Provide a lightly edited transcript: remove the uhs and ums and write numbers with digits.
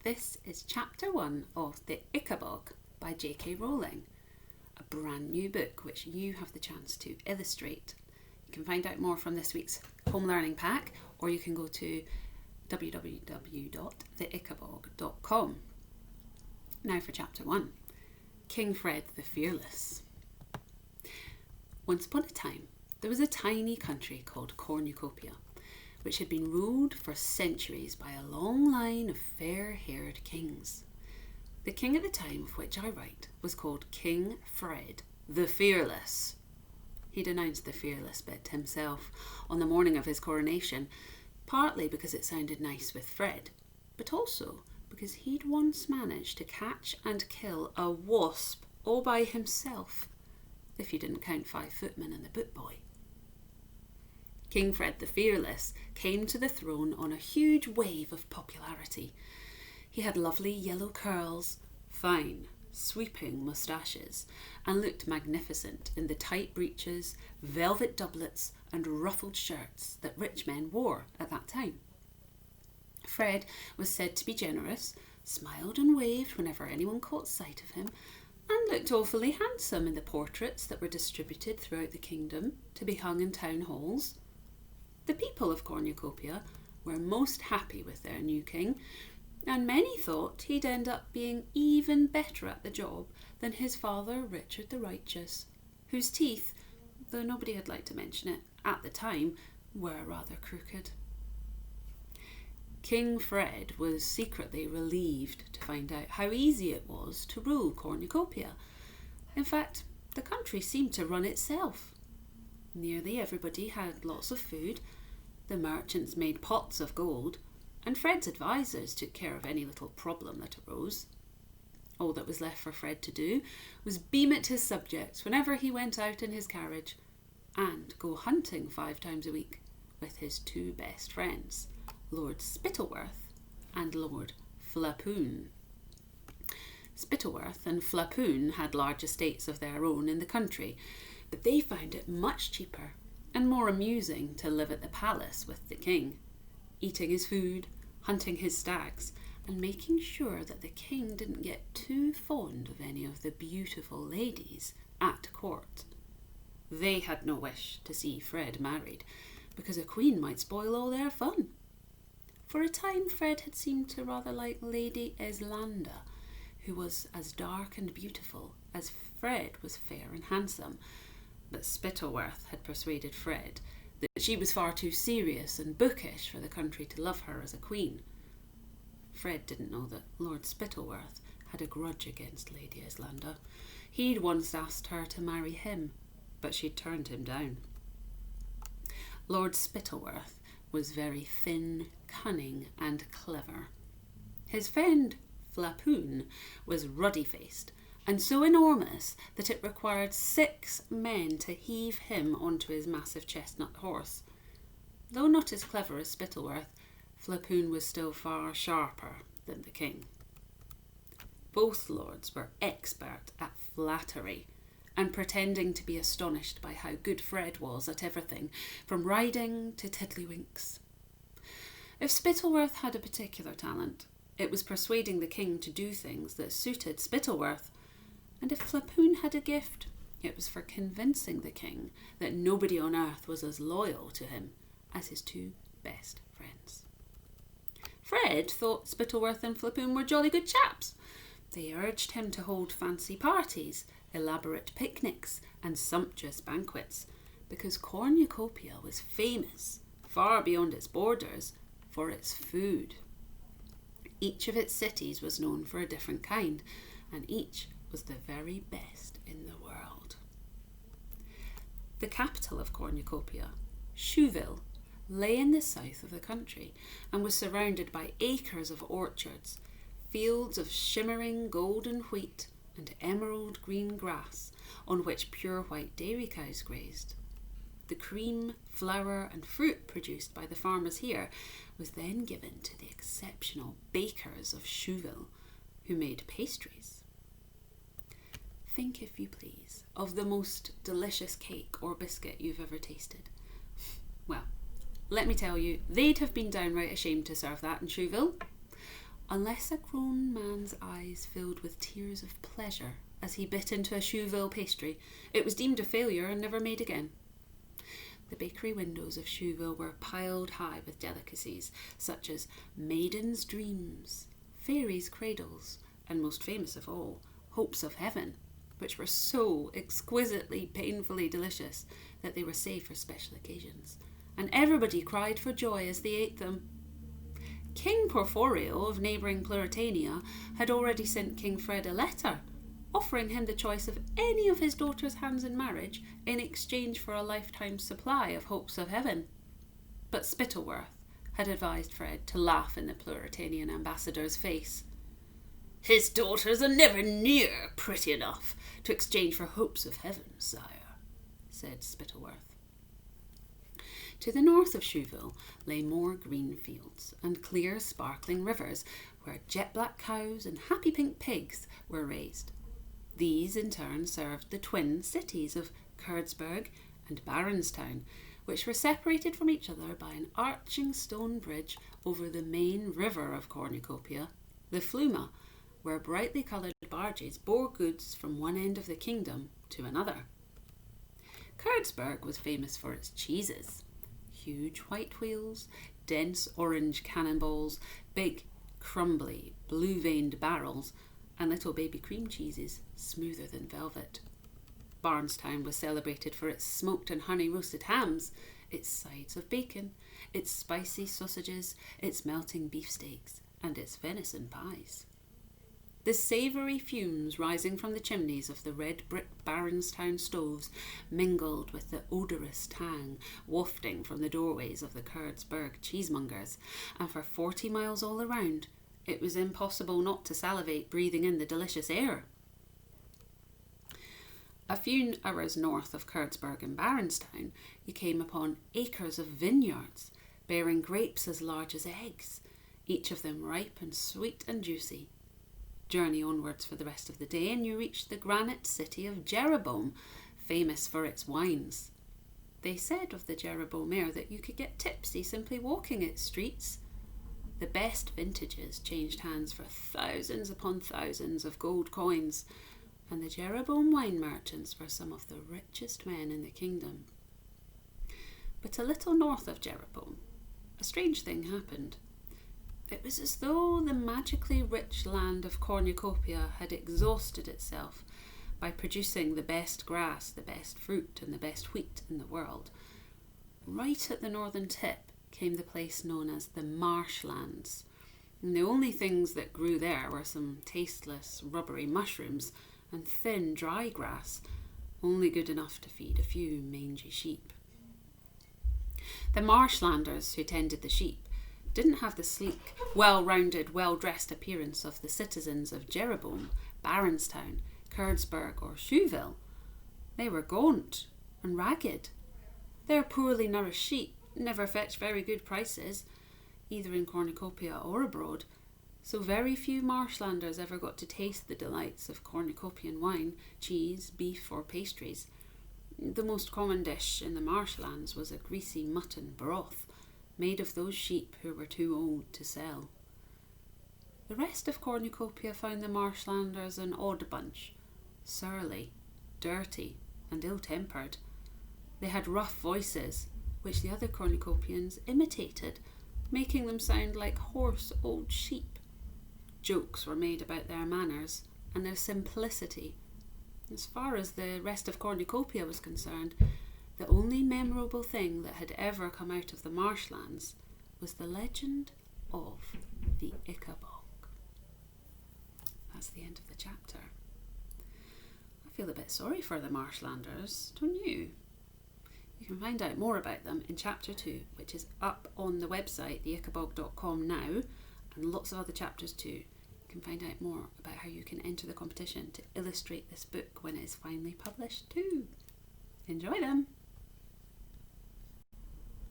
This is chapter 1 of The Ickabog by J.K. Rowling, a brand new book which you have the chance to illustrate. You can find out more from this week's home learning pack, or you can go to www.theickabog.com. Now for chapter 1, King Fred the Fearless. Once upon a time, there was a tiny country called Cornucopia, which had been ruled for centuries by a long line of fair-haired kings. The king at the time of which I write was called King Fred the Fearless. He'd announced the fearless bit himself on the morning of his coronation, partly because it sounded nice with Fred, but also because he'd once managed to catch and kill a wasp all by himself, if you didn't count 5 footmen and the boot boy. King Fred the Fearless came to the throne on a huge wave of popularity. He had lovely yellow curls, fine, sweeping moustaches, and looked magnificent in the tight breeches, velvet doublets, and ruffled shirts that rich men wore at that time. Fred was said to be generous, smiled and waved whenever anyone caught sight of him, and looked awfully handsome in the portraits that were distributed throughout the kingdom to be hung in town halls. The people of Cornucopia were most happy with their new king, and many thought he'd end up being even better at the job than his father Richard the Righteous, whose teeth, though nobody had liked to mention it at the time, were rather crooked. King Fred was secretly relieved to find out how easy it was to rule Cornucopia. In fact, the country seemed to run itself. Nearly everybody had lots of food, the merchants made pots of gold, and Fred's advisors took care of any little problem that arose. All that was left for Fred to do was beam at his subjects whenever he went out in his carriage, and go hunting 5 times a week with his 2 best friends, Lord Spittleworth and Lord Flapoon. Spittleworth and Flapoon had large estates of their own in the country, but they found it much cheaper and more amusing to live at the palace with the king, eating his food, hunting his stags, and making sure that the king didn't get too fond of any of the beautiful ladies at court. They had no wish to see Fred married, because a queen might spoil all their fun. For a time, Fred had seemed to rather like Lady Islanda, who was as dark and beautiful as Fred was fair and handsome, but Spittleworth had persuaded Fred that she was far too serious and bookish for the country to love her as a queen. Fred didn't know that Lord Spittleworth had a grudge against Lady Islanda. He'd once asked her to marry him, but she'd turned him down. Lord Spittleworth was very thin, cunning, and clever. His friend Flapoon was ruddy-faced, and so enormous that it required 6 men to heave him onto his massive chestnut horse. Though not as clever as Spittleworth, Flapoon was still far sharper than the king. Both lords were expert at flattery and pretending to be astonished by how good Fred was at everything, from riding to tiddlywinks. If Spittleworth had a particular talent, it was persuading the king to do things that suited Spittleworth, and if Flapoon had a gift, it was for convincing the king that nobody on earth was as loyal to him as his 2 best friends. Fred thought Spittleworth and Flapoon were jolly good chaps. They urged him to hold fancy parties, elaborate picnics, and sumptuous banquets, because Cornucopia was famous, far beyond its borders, for its food. Each of its cities was known for a different kind, and each was the very best in the world. The capital of Cornucopia, Chouville, lay in the south of the country and was surrounded by acres of orchards, fields of shimmering golden wheat and emerald green grass on which pure white dairy cows grazed. The cream, flour and fruit produced by the farmers here was then given to the exceptional bakers of Chouville, who made pastries. Think, if you please, of the most delicious cake or biscuit you've ever tasted. Well, let me tell you, they'd have been downright ashamed to serve that in Chouville. unless a grown man's eyes filled with tears of pleasure as he bit into a Chouville pastry, it was deemed a failure and never made again. The bakery windows of Chouville were piled high with delicacies such as maidens' dreams, fairies' cradles, and most famous of all, hopes of heaven, which were so exquisitely, painfully delicious that they were saved for special occasions, and everybody cried for joy as they ate them. King Porphyrio of neighbouring Pluritania had already sent King Fred a letter, offering him the choice of any of his daughter's hands in marriage in exchange for a lifetime supply of hopes of heaven. But Spittleworth had advised Fred to laugh in the Pluritanian ambassador's face. "His daughters are never near pretty enough to exchange for hopes of heaven, sire," said Spittleworth. To the north of Chouville lay more green fields and clear, sparkling rivers where jet-black cows and happy pink pigs were raised. These, in turn, served the twin cities of Kurdsburg and Barronstown, which were separated from each other by an arching stone bridge over the main river of Cornucopia, the Fluma, where brightly coloured barges bore goods from one end of the kingdom to another. Kurdsburg was famous for its cheeses. Huge white wheels, dense orange cannonballs, big, crumbly, blue-veined barrels, and little baby cream cheeses, smoother than velvet. Barnstown was celebrated for its smoked and honey-roasted hams, its sides of bacon, its spicy sausages, its melting beefsteaks, and its venison pies. The savoury fumes rising from the chimneys of the red brick Barronstown stoves mingled with the odorous tang wafting from the doorways of the Kurdsburg cheesemongers, and for 40 miles all around, it was impossible not to salivate breathing in the delicious air. A few hours north of Kurdsburg and Barronstown, you came upon acres of vineyards, bearing grapes as large as eggs, each of them ripe and sweet and juicy. Journey onwards for the rest of the day, and you reached the granite city of Jeroboam, famous for its wines. They said of the Jeroboam air that you could get tipsy simply walking its streets. The best vintages changed hands for thousands upon thousands of gold coins, and the Jeroboam wine merchants were some of the richest men in the kingdom. But a little north of Jeroboam, a strange thing happened. It was as though the magically rich land of Cornucopia had exhausted itself by producing the best grass, the best fruit, and the best wheat in the world. Right at the northern tip came the place known as the marshlands, and the only things that grew there were some tasteless, rubbery mushrooms and thin, dry grass, only good enough to feed a few mangy sheep. The marshlanders who tended the sheep didn't have the sleek, well-rounded, well-dressed appearance of the citizens of Jeroboam, Barronstown, Kurdsburg or Chouville. They were gaunt and ragged. Their poorly nourished sheep never fetched very good prices, either in Cornucopia or abroad, so very few marshlanders ever got to taste the delights of Cornucopian wine, cheese, beef or pastries. The most common dish in the marshlands was a greasy mutton broth, made of those sheep who were too old to sell. The rest of Cornucopia found the marshlanders an odd bunch, surly, dirty, and ill-tempered. They had rough voices, which the other Cornucopians imitated, making them sound like hoarse old sheep. Jokes were made about their manners and their simplicity. As far as the rest of Cornucopia was concerned, the only memorable thing that had ever come out of the marshlands was the legend of the Ickabog. That's the end of the chapter. I feel a bit sorry for the marshlanders, don't you? You can find out more about them in chapter 2, which is up on the website, theickabog.com now, and lots of other chapters too. You can find out more about how you can enter the competition to illustrate this book when it is finally published too. Enjoy them!